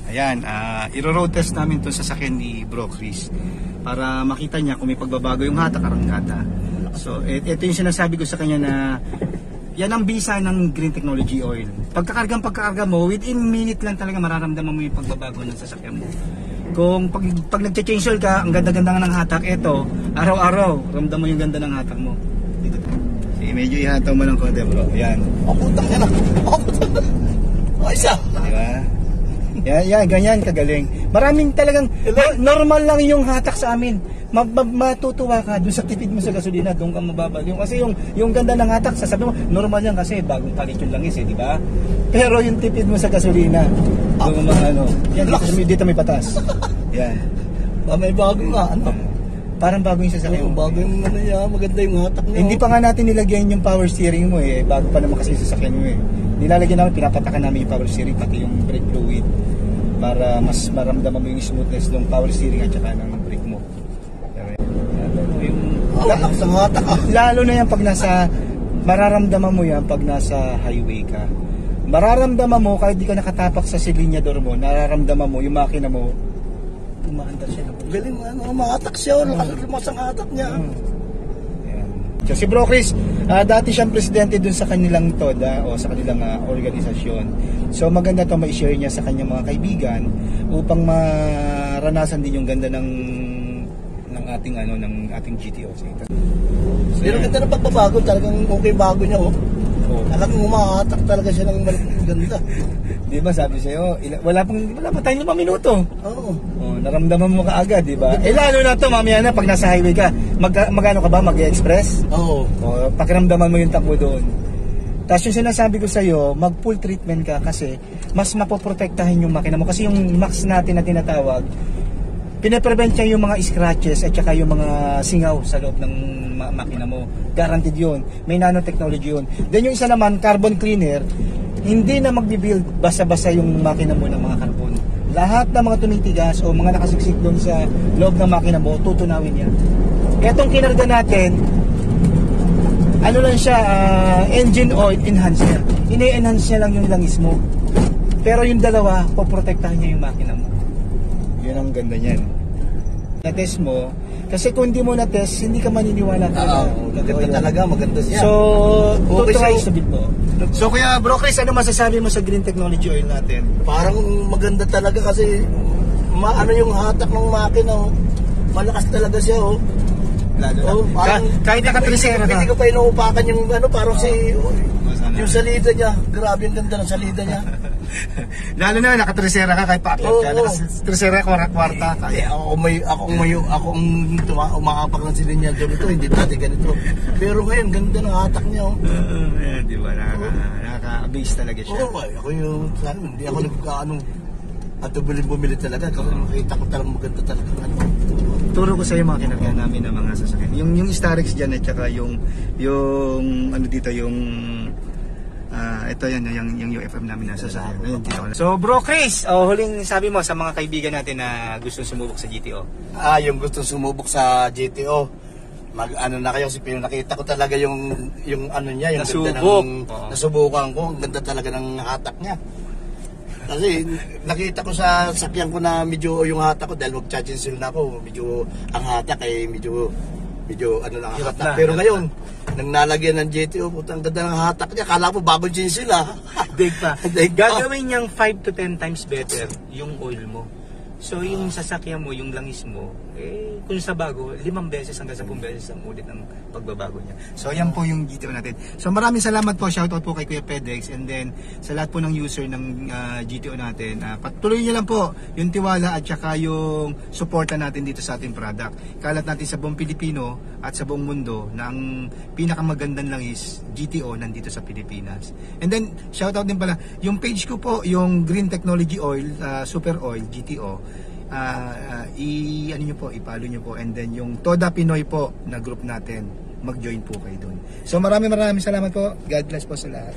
Ayan, iro-road test namin itong sasakyan ni Bro Chris para makita niya kung may pagbabago yung hatak, karangkata. So, ito yung sinasabi ko sa kanya na yan ang bisa ng Green Technology Oil. Pagkakarga mo, within minute lang talaga mararamdaman mo yung pagbabago ng sasakyan mo. Kung pag nag-change oil ka, ang ganda-ganda ng hatak, ito, araw-araw, ramdam mo yung ganda ng hatak mo. Dito. Sige, medyo ihataw mo ng konti, bro. Yan. Putang yan. O, isa. Diba? Yan, ganyan kagaling. Maraming talagang, normal lang yung hatak sa amin. Matutuwa ka dun sa tipid mo sa gasolina, doon ka mababaliw. Kasi yung ganda ng hatak, sasabi mo, normal yan kasi bagong palit yung langis di ba? Pero yung tipid mo sa gasolina, doon yan, dito may batas. Yan. May bago nga, Parang bago yung sasakyan. Bago yung maganda yung hatak niya. Hindi pa nga natin nilagyan yung power steering mo bago pa naman kasi sasakyan mo Nilalagyan namin, pinapatakan namin yung power steering, pati yung brake fluid para mas maramdaman mo yung smoothness ng power steering at saka ng brake mo. Lalo na yan pag mararamdaman mo yan pag nasa highway ka. Mararamdaman mo kahit di ka nakatapak sa silinyador mo, nararamdaman mo yung makina mo, umaandar siya. Galing mahatak siya, lumas ang hatak niya. So si Bro Chris, dati siyang presidente dun sa kanilang TODA o sa kanilang organisasyon. So maganda to ma-share niya sa kanyang mga kaibigan upang maranasan din yung ganda ng ating GTO. Pero ganda ng pagbabago, talagang okay bago niya Talagang umahatak talaga siya ng ganda. Di ba sabi sa'yo, wala pa tayong 5 minuto. Oo. Naramdaman mo kaagad, di ba? Lalo na to mamaya na pag nasa highway ka, magano ka ba? Mag-express? Oo. Pakiramdaman mo yung takbo doon. Tapos yung sinasabi ko sa'yo, mag-full treatment ka kasi mas mapoprotektahan yung makina mo. Kasi yung max natin na tinatawag, pinaprevent niya yung mga scratches at saka yung mga singaw sa loob ng makina mo. Guaranteed yun. May nanotechnology yun. Then yung isa naman, carbon cleaner, hindi na magbibuild basa-basa yung makina mo ng mga carbon. Lahat ng mga tumitigas o mga nakasiksik doon sa loob ng makina mo, tutunawin yan. Etong kinarga natin, lang siya, engine oil enhancer. Ini-enhance niya lang yung langis mo. Pero yung dalawa, poprotektahan niya yung makina mo. Yun ang ganda niyan. Na-test mo, kasi kung hindi mo na-test, hindi ka maniniwala ka. Maganda talaga, maganda siya. So, try sa bit mo. So, kuya Bro Chris, ano masasabi mo sa Green Technology Oil natin? Parang maganda talaga kasi yung hatak ng makina, malakas talaga siya, Lalo na. Kahit nakatrisera ka. Hindi ko pa inuupakan yung parang yung salida niya. Grabe yung ganda ng salida niya. Lalo na nakatrisera ka kahit paakyat ka. Nakatrisera kwarta. Ako umaapak ng silinya ganito, hindi dati ganito. Pero ngayon ganda ng hatak niya. Di ba? Nakaka-abase talaga siya. Hindi ako at bumili talaga kasi makita ko talagang maganda talaga Turo ko sa iyo mga kinarga namin ng mga sasakyan. Yung Starex diyan at saka yung dito yung ito yan yung UFM namin nasa sasakyan. So Bro Chris, huling sabi mo sa mga kaibigan natin na gusto sumubok sa GTO. Yung gusto sumubok sa GTO. Na kayo si Pino, nakita ko talaga yung niya, yung nasubukan ko, ang ganda talaga ng hatak niya. Kasi nakita ko sa sakyan ko na medyo yung hatak ko dahil mag-charge na ako, medyo ang hatak medyo lang ang hatak. Pero ngayon, nang nalagyan ng GTO, putang ganda ng hatak niya. Kala ko bagong jeans sila. Dig pa. Gagawin niyang 5 to 10 times better yung oil mo. So yung sasakyan mo, yung langis mo, kung sa bago, 5 beses hanggang 10 beses ang ulit ng pagbabago niya. So yan po yung GTO natin. So maraming salamat po, shoutout po kay Kuya Pedex, and then sa lahat po ng user ng GTO natin. Patuloy niyo lang po yung tiwala at saka yung suporta natin dito sa ating product. Kalat natin sa buong Pilipino at sa buong mundo na ang pinakamagandang langis GTO nandito sa Pilipinas. And then shoutout din pala, yung page ko po, yung Green Technology Oil, Super Oil GTO. I-follow nyo po, and then yung Toda Pinoy po na group natin, mag-join po kayo doon. So maraming salamat po. God bless po sa lahat.